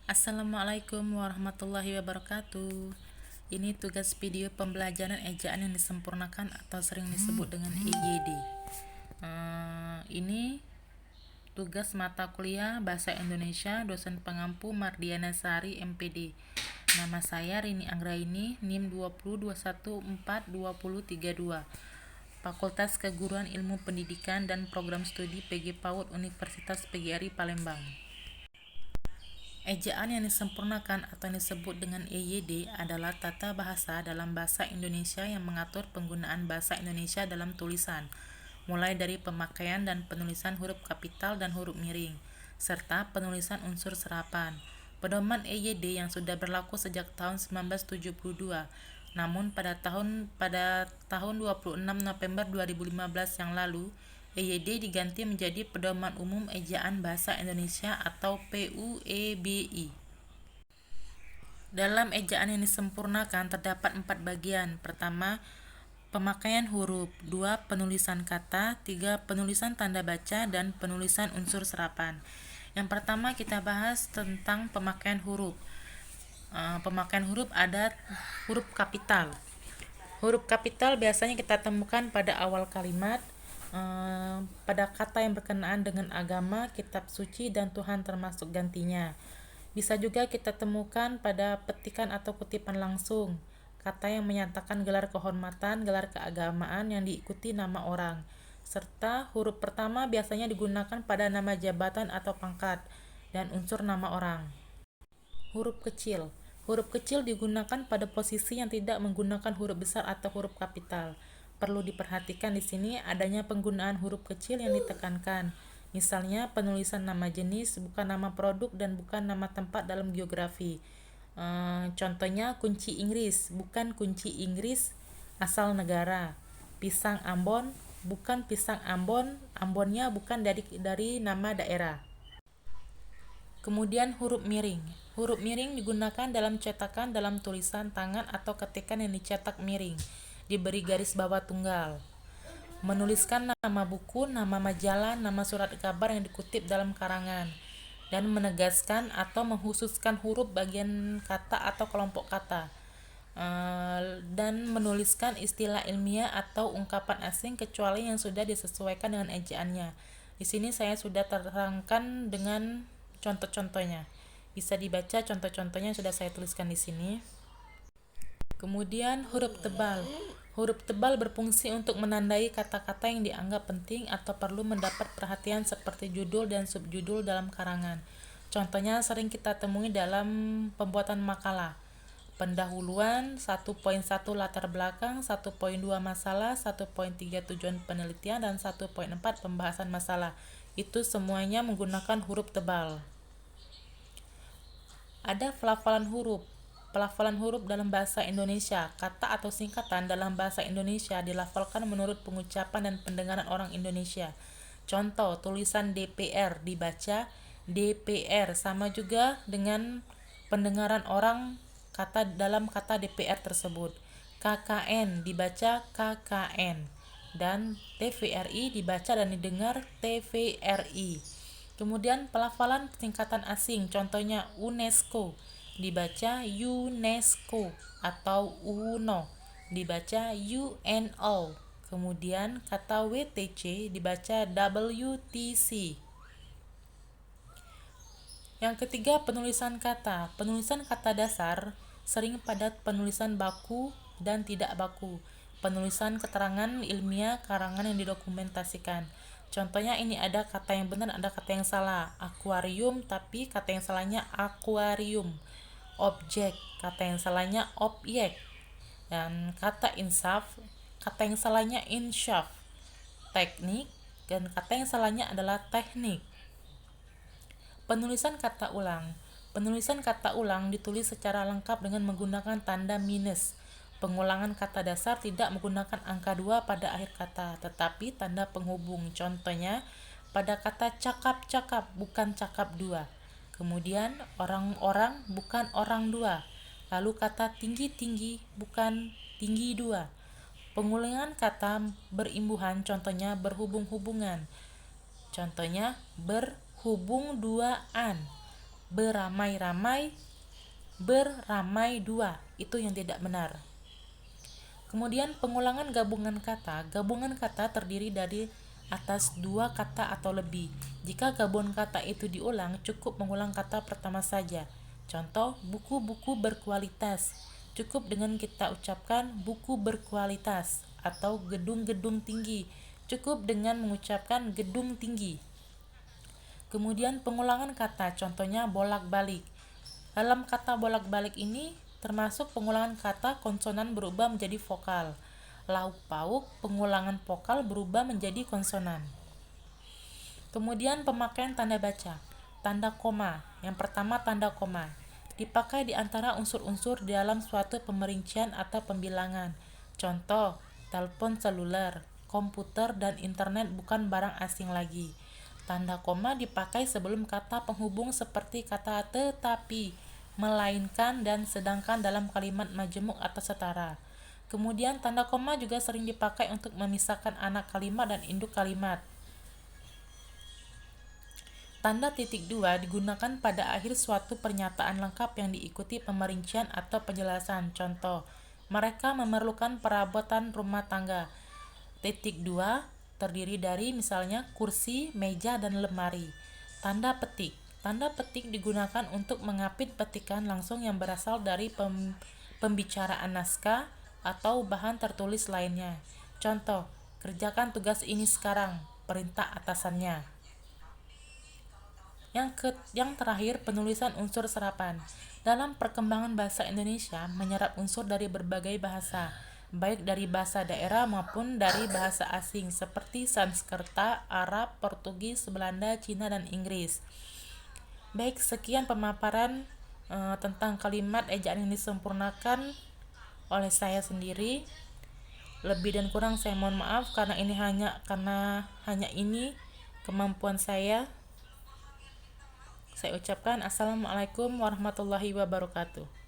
Assalamualaikum warahmatullahi wabarakatuh. Ini tugas video pembelajaran ejaan yang disempurnakan atau sering disebut dengan EYD. Ini tugas mata kuliah Bahasa Indonesia, dosen pengampu Mardiana Sari, MPD. Nama saya Rini Anggraini, NIM 202142042032. Fakultas Keguruan Ilmu Pendidikan dan Program Studi PG PAUD Universitas PGRI Palembang. Ejaan yang disempurnakan atau yang disebut dengan EYD adalah tata bahasa dalam bahasa Indonesia yang mengatur penggunaan bahasa Indonesia dalam tulisan, mulai dari pemakaian dan penulisan huruf kapital dan huruf miring, serta penulisan unsur serapan. Pedoman EYD yang sudah berlaku sejak tahun 1972, namun pada tahun 26 November 2015 yang lalu, EYD diganti menjadi Pedoman Umum Ejaan Bahasa Indonesia atau PUEBI. Dalam ejaan yang disempurnakan terdapat 4 bagian. Pertama, pemakaian huruf. 2, penulisan kata. 3, penulisan tanda baca. Dan penulisan unsur serapan. Yang pertama kita bahas tentang pemakaian huruf. Pemakaian huruf ada huruf kapital. Huruf kapital biasanya kita temukan pada awal kalimat, pada kata yang berkenaan dengan agama, kitab suci, dan Tuhan termasuk gantinya. Bisa juga kita temukan pada petikan atau kutipan langsung, kata yang menyatakan gelar kehormatan, gelar keagamaan yang diikuti nama orang. Serta huruf pertama biasanya digunakan pada nama jabatan atau pangkat, dan unsur nama orang. Huruf kecil. Huruf kecil digunakan pada posisi yang tidak menggunakan huruf besar atau huruf kapital. Perlu diperhatikan di sini adanya penggunaan huruf kecil yang ditekankan. Misalnya penulisan nama jenis, bukan nama produk, dan bukan nama tempat dalam geografi. Contohnya kunci Inggris, bukan kunci Inggris asal negara. Pisang Ambon, bukan pisang Ambon, Ambonnya bukan dari nama daerah. Kemudian huruf miring. Huruf miring digunakan dalam cetakan dalam tulisan tangan atau ketikan yang dicetak miring, diberi garis bawah tunggal. Menuliskan nama buku, nama majalah, nama surat kabar yang dikutip dalam karangan, dan menegaskan atau menghususkan huruf bagian kata atau kelompok kata, dan menuliskan istilah ilmiah atau ungkapan asing kecuali yang sudah disesuaikan dengan ejaannya. Di sini saya sudah terangkan dengan contoh-contohnya. Bisa dibaca contoh-contohnya yang sudah saya tuliskan di sini. Kemudian huruf tebal. Huruf tebal berfungsi untuk menandai kata-kata yang dianggap penting atau perlu mendapat perhatian seperti judul dan subjudul dalam karangan. Contohnya sering kita temui dalam pembuatan makalah. Pendahuluan, 1.1 latar belakang, 1.2 masalah, 1.3 tujuan penelitian, dan 1.4 pembahasan masalah. Itu semuanya menggunakan huruf tebal. Ada pelafalan huruf. Pelafalan huruf dalam bahasa Indonesia. Kata atau singkatan dalam bahasa Indonesia dilafalkan menurut pengucapan dan pendengaran orang Indonesia. Contoh, tulisan DPR dibaca DPR, sama juga dengan pendengaran orang dalam kata DPR tersebut. KKN dibaca KKN, dan TVRI dibaca dan didengar TVRI. Kemudian pelafalan singkatan asing, contohnya UNESCO dibaca UNESCO, atau UNO dibaca UNO. Kemudian kata WTC dibaca WTC. Yang ketiga, penulisan kata. Penulisan kata dasar sering pada penulisan baku dan tidak baku. Penulisan keterangan ilmiah karangan yang didokumentasikan. Contohnya ini ada kata yang benar, ada kata yang salah. Akuarium, tapi kata yang salahnya akuarium. Objek, kata yang salahnya objek. Dan kata insaf, kata yang salahnya insyaf. Teknik, dan kata yang salahnya adalah teknik. Penulisan kata ulang. Penulisan kata ulang ditulis secara lengkap dengan menggunakan tanda minus. Pengulangan kata dasar tidak menggunakan angka 2 pada akhir kata, tetapi tanda penghubung. Contohnya, pada kata cakap-cakap bukan cakap 2. Kemudian orang-orang bukan orang 2. Lalu kata tinggi-tinggi bukan tinggi 2. Pengulangan kata berimbuhan, contohnya berhubung-hubungan. Contohnya berhubung duaan. beramai-ramai, beramai dua. Itu yang tidak benar. Kemudian pengulangan gabungan kata. Gabungan kata terdiri dari atas dua kata atau lebih. Jika gabungan kata itu diulang, cukup mengulang kata pertama saja. Contoh, buku-buku berkualitas. Cukup dengan kita ucapkan buku berkualitas, atau gedung-gedung tinggi. Cukup dengan mengucapkan gedung tinggi. Kemudian pengulangan kata, contohnya bolak-balik. Dalam kata bolak-balik ini termasuk pengulangan kata konsonan berubah menjadi vokal. Lauk pauk, pengulangan vokal berubah menjadi konsonan. Kemudian pemakaian tanda baca. Tanda koma. Yang pertama, tanda koma dipakai di antara unsur-unsur di dalam suatu pemerincian atau pembilangan. Contoh, telepon seluler, komputer, dan internet bukan barang asing lagi. Tanda koma dipakai sebelum kata penghubung seperti kata tetapi, melainkan, dan sedangkan dalam kalimat majemuk atau setara. Kemudian tanda koma juga sering dipakai untuk memisahkan anak kalimat dan induk kalimat. Tanda titik dua digunakan pada akhir suatu pernyataan lengkap yang diikuti pemerincian atau penjelasan. Contoh, mereka memerlukan perabotan rumah tangga. Titik dua terdiri dari misalnya kursi, meja, dan lemari. Tanda petik. Tanda petik digunakan untuk mengapit petikan langsung yang berasal dari pembicaraan naskah atau bahan tertulis lainnya. Contoh, kerjakan tugas ini sekarang, perintah atasannya. Yang terakhir, penulisan unsur serapan. Dalam perkembangan bahasa Indonesia, menyerap unsur dari berbagai bahasa, baik dari bahasa daerah maupun dari bahasa asing seperti Sanskerta, Arab, Portugis, Belanda, Cina, dan Inggris. Baik, sekian pemaparan tentang kalimat ejaan yang disempurnakan oleh saya sendiri. Lebih dan kurang saya mohon maaf karena hanya ini kemampuan saya. Saya ucapkan Assalamualaikum warahmatullahi wabarakatuh.